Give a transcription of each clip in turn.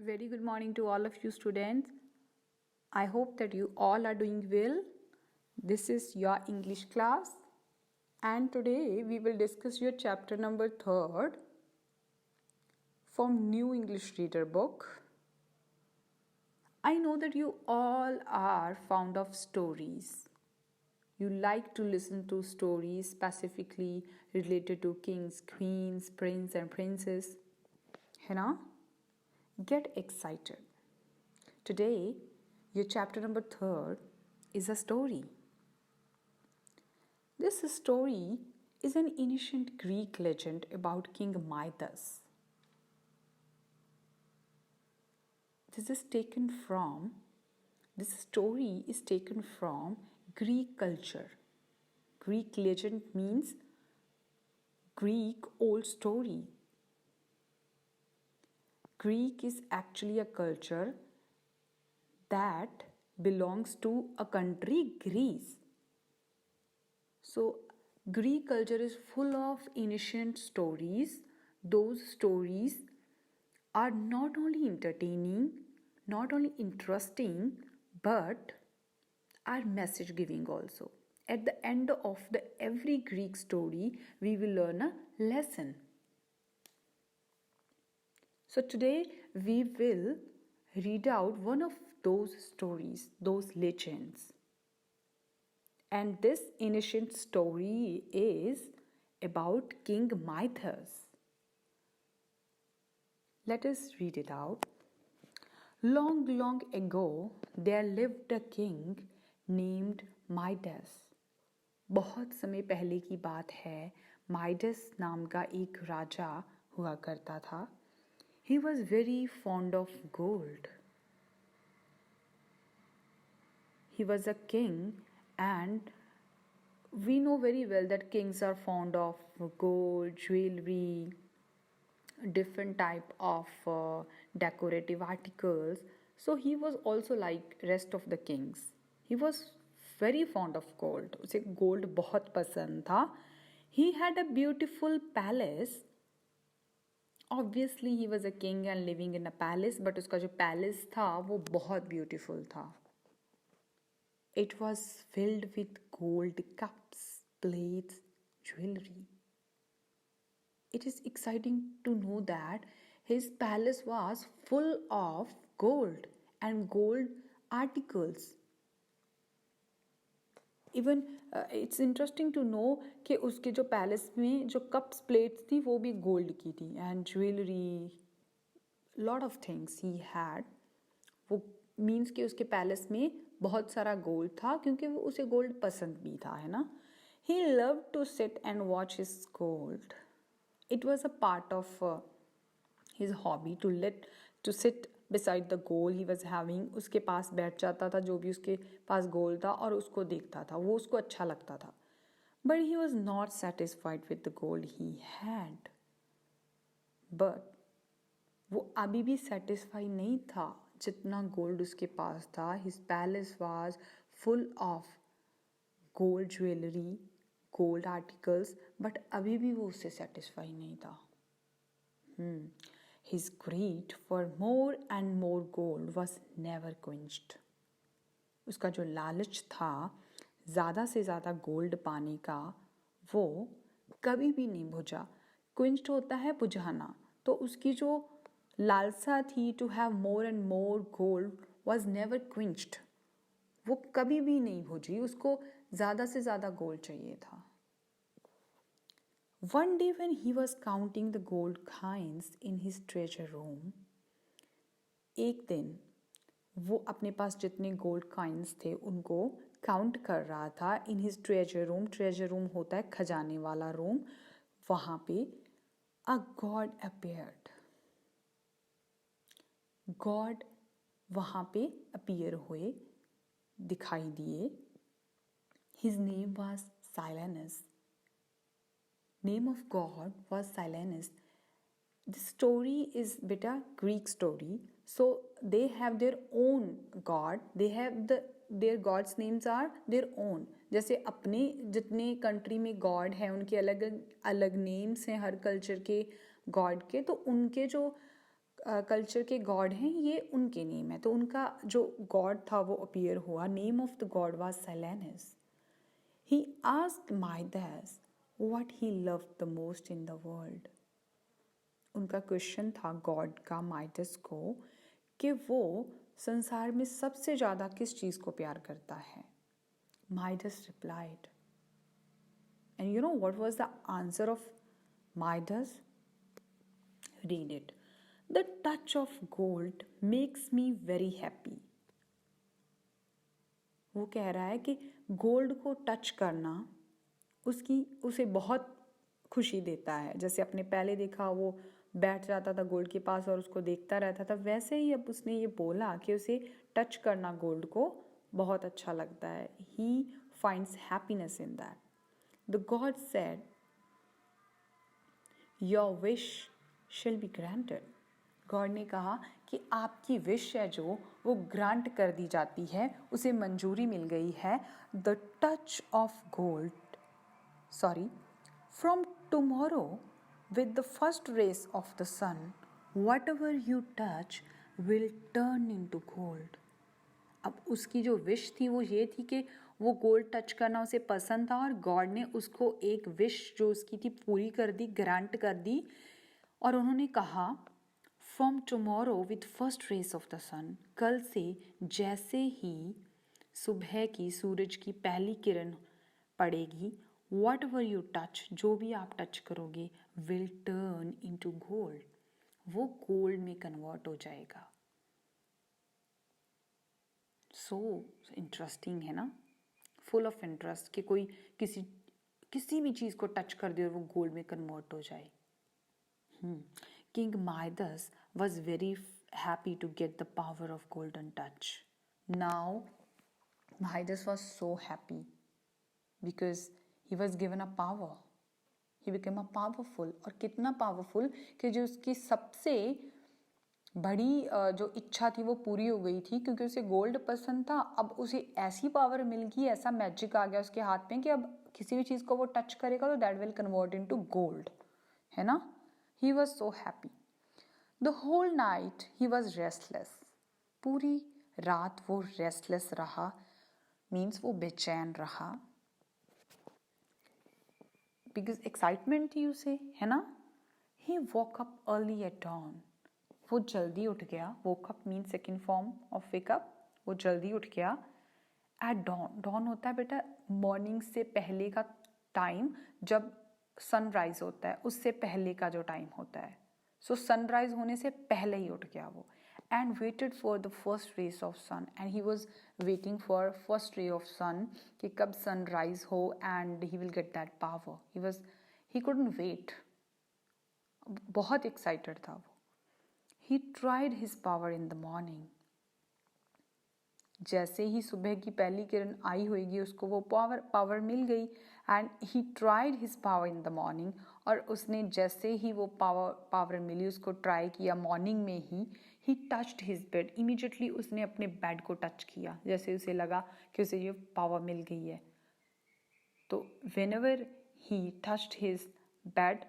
Very good morning to all of you students. I hope that you all are doing well. This is your English class and today we will discuss your chapter number 3rd from New English Reader book. I know that you all are fond of stories. You like to listen to stories specifically related to kings, queens, prince and princess. है ना? Get excited. Today, your chapter number 3rd is a story. This story is an ancient Greek legend about King Midas. This story is taken from Greek culture. Greek legend means Greek old story. Greek is actually a culture that belongs to a country, Greece. So, Greek culture is full of ancient stories. Those stories are not only entertaining, not only interesting, but are message giving also. At the end of every Greek story, we will learn a lesson. So today we will read out one of those stories, those legends. And this ancient story is about King Midas. Let us read it out. Long, long ago, there lived a king named Midas. बहुत समय पहले की बात है, Midas नाम का एक राजा हुआ करता था. He was very fond of gold. He was a king and we know very well that kings are fond of gold, jewelry, different type of decorative articles. So he was also like rest of the kings. He was very fond of gold. उसे gold बहुत पसंद था. He had a beautiful palace. Obviously he was a king and living in a palace, but उसका जो palace था वो बहुत beautiful था. It was filled with gold cups, plates, jewelry. It is exciting to know that his palace was full of gold and gold articles. Even it's interesting to know कि उसके जो palace में जो cups plates थी वो भी gold की थी and jewellery lot of things he had. वो मीन्स कि उसके पैलेस में बहुत सारा गोल्ड था क्योंकि वो उसे गोल्ड पसंद भी था, है ना. He love to sit and watch his gold. It was a part of his hobby to sit beside the goal he was having. उसके पास बैठ जाता था जो भी उसके पास गोल था और उसको देखता था, वो उसको अच्छा लगता था. But he was not satisfied with the gold he had. But वो अभी भी satisfied नहीं था जितना गोल्ड उसके पास था. His palace was full of gold jewelry, gold articles, but अभी भी वो उससे सेटिस्फाई नहीं था. His greed for more and more gold was never quenched. उसका जो लालच था ज़्यादा से ज़्यादा गोल्ड पाने का वो कभी भी नहीं बुझा. क्विंच्ड होता है बुझाना, तो उसकी जो लालसा थी to have more and more gold was never quenched. वो कभी भी नहीं बुझी, उसको ज़्यादा से ज़्यादा गोल्ड चाहिए था. One day when he was counting the gold coins in his treasure room, एक दिन वो अपने पास जितने गोल्ड कॉइन्स थे उनको काउंट कर रहा था in his treasure room. Treasure room होता है खजाने वाला रूम. वहाँ पे अ गॉड अपीयर्ड. गॉड वहाँ पे अपीयर हुए, दिखाई दिए. His name was Silenus. Name of God was Silenus. This story is beta Greek story. So they have their own God. They have their gods names are their own. जैसे अपने जितने country में God है उनके अलग अलग names हैं हर culture के गॉड के. तो उनके जो कल्चर के गॉड हैं ये उनके नेम है। तो उनका जो गॉड था वो अपीयर हुआ। Name of the god was Silenus. He asked Midas what he loved the most in the world. उनका क्वेश्चन था गॉड का माइडस को कि वो संसार में सबसे ज़्यादा किस चीज़ को प्यार करता है। Midas replied, and you know what was the answer of Midas? Read it. The touch of gold makes me very happy. वो कह रहा है कि गोल्ड को टच करना उसे बहुत खुशी देता है। जैसे अपने पहले देखा वो बैठ जाता था गोल्ड के पास और उसको देखता रहता था, वैसे ही अब उसने ये बोला कि उसे टच करना गोल्ड को बहुत अच्छा लगता है। He finds happiness in that. The God said, your wish शिल बी ग्रांटेड। गॉड ने कहा कि आपकी विश है जो वो ग्रांट कर दी जाती है, उसे मंजूरी मिल गई है। The touch of gold, sorry, from tomorrow with the first rays of the sun, whatever you touch will turn into gold. अब उसकी जो विश थी वो ये थी कि वो गोल्ड टच करना उसे पसंद था और गॉड ने उसको एक विश जो उसकी थी पूरी कर दी, ग्रांट कर दी। और उन्होंने कहा from tomorrow with first rays of the sun, कल से जैसे ही सुबह की सूरज की पहली किरण पड़ेगी, वट एवर यू टच, जो भी आप टच करोगे, विल टर्न इनटू गोल्ड, वो गोल्ड में कन्वर्ट हो जाएगा। सो इंटरेस्टिंग है ना, फुल ऑफ इंटरेस्ट कि कोई किसी भी चीज़ को टच कर दे और वो गोल्ड में कन्वर्ट हो जाए। King Midas was very happy to get the power of golden touch. Now Midas was so happy because he was given a power. He became a powerful, और कितना पावरफुल कि जो उसकी सबसे बड़ी जो इच्छा थी वो पूरी हो गई थी, क्योंकि उसे गोल्ड पसंद था। अब उसे ऐसी पावर मिल गई, ऐसा मैजिक आ गया उसके हाथ में कि अब किसी भी चीज़ को वो टच करेगा तो that will convert into gold, है ना। He was so happy. The whole night he was restless. पूरी रात वो रेस्टलेस रहा, मीन्स वो बेचैन रहा, बिकॉज एक्साइटमेंट थी उसे, है ना। He woke up early at dawn. वो जल्दी उठ गया। Woke up mean second form of wake up. वो जल्दी उठ गया एट डॉन। डॉन होता है बेटा मॉर्निंग से पहले का टाइम, जब सनराइज होता है उससे पहले का जो टाइम होता है। सो सनराइज होने से पहले ही उठ गया वो। And waited for the first rays of sun, and he was waiting for first ray of sun कि कब सनराइज हो and he will get that power. He couldn't wait, बहुत एक्साइटेड था वो। He tried his power in the morning. जैसे ही सुबह की पहली किरण आई होगी उसको वो पावर मिल गई। And he tried his power in the morning, और उसने जैसे ही वो पावर मिली उसको ट्राई किया मॉर्निंग में ही टच्ड हिज बेड। इमीडिएटली उसने अपने बेड को टच किया, जैसे उसे लगा कि उसे ये पावर मिल गई है। तो whenever he touched his bed,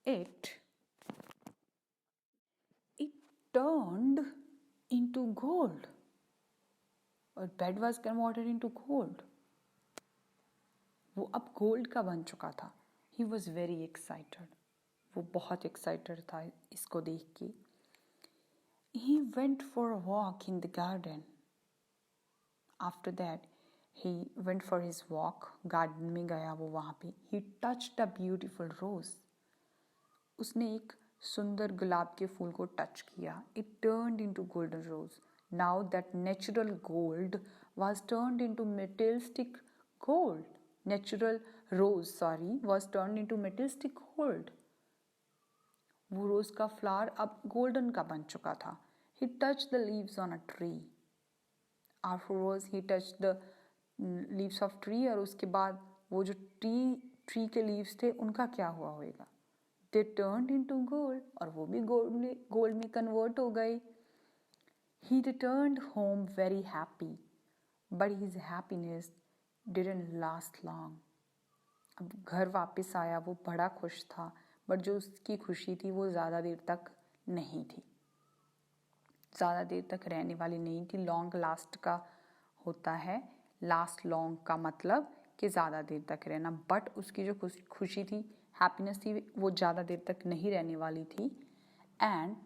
it turned into gold, और bed was converted into gold. वो अब गोल्ड का बन चुका था। He was very excited. वो बहुत एक्साइटेड था इसको देख के। He went for a walk in the garden. After that he went for his walk. Garden में गया वो, वहाँ पे ही टच्ड अ ब्यूटिफुल रोज। उसने एक सुंदर गुलाब के फूल को टच किया। It turned into golden rose. Now that natural gold was turned into metallic gold. Natural rose, was turned into metallic gold. वो रोज का फ्लावर अब गोल्डन का बन चुका था। He touched the leaves on a tree. Afterwards he touched the leaves of tree, और उसके बाद वो जो ट्री के लीव्स थे उनका क्या हुआ होगा? They turned into gold, और वो भी गोल्ड में कन्वर्ट हो गए। He returned home very happy, but his happiness didn't last long. अब घर वापस आया वो बड़ा खुश था, बट जो उसकी खुशी थी वो ज़्यादा देर तक नहीं थी, ज़्यादा देर तक रहने वाली नहीं थी। लॉन्ग लास्ट का होता है, लास्ट लॉन्ग का मतलब कि ज़्यादा देर तक रहना, बट उसकी जो खुशी थी, हैप्पीनेस थी, वो ज़्यादा देर तक नहीं रहने वाली थी। And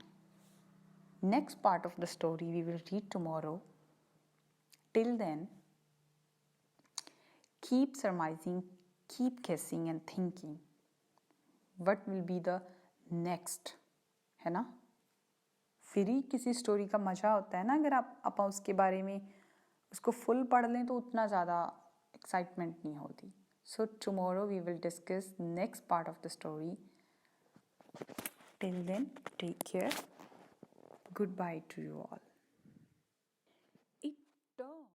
next part of the story we will read tomorrow. Till then, keep surmising, keep guessing and thinking what will be the next, है ना? फिर ही किसी स्टोरी का मज़ा होता है ना, अगर आप उसके बारे में उसको फुल पढ़ लें तो उतना ज़्यादा एक्साइटमेंट नहीं होती. So tomorrow we will discuss next part of the story. Till then, take care. Goodbye to you all.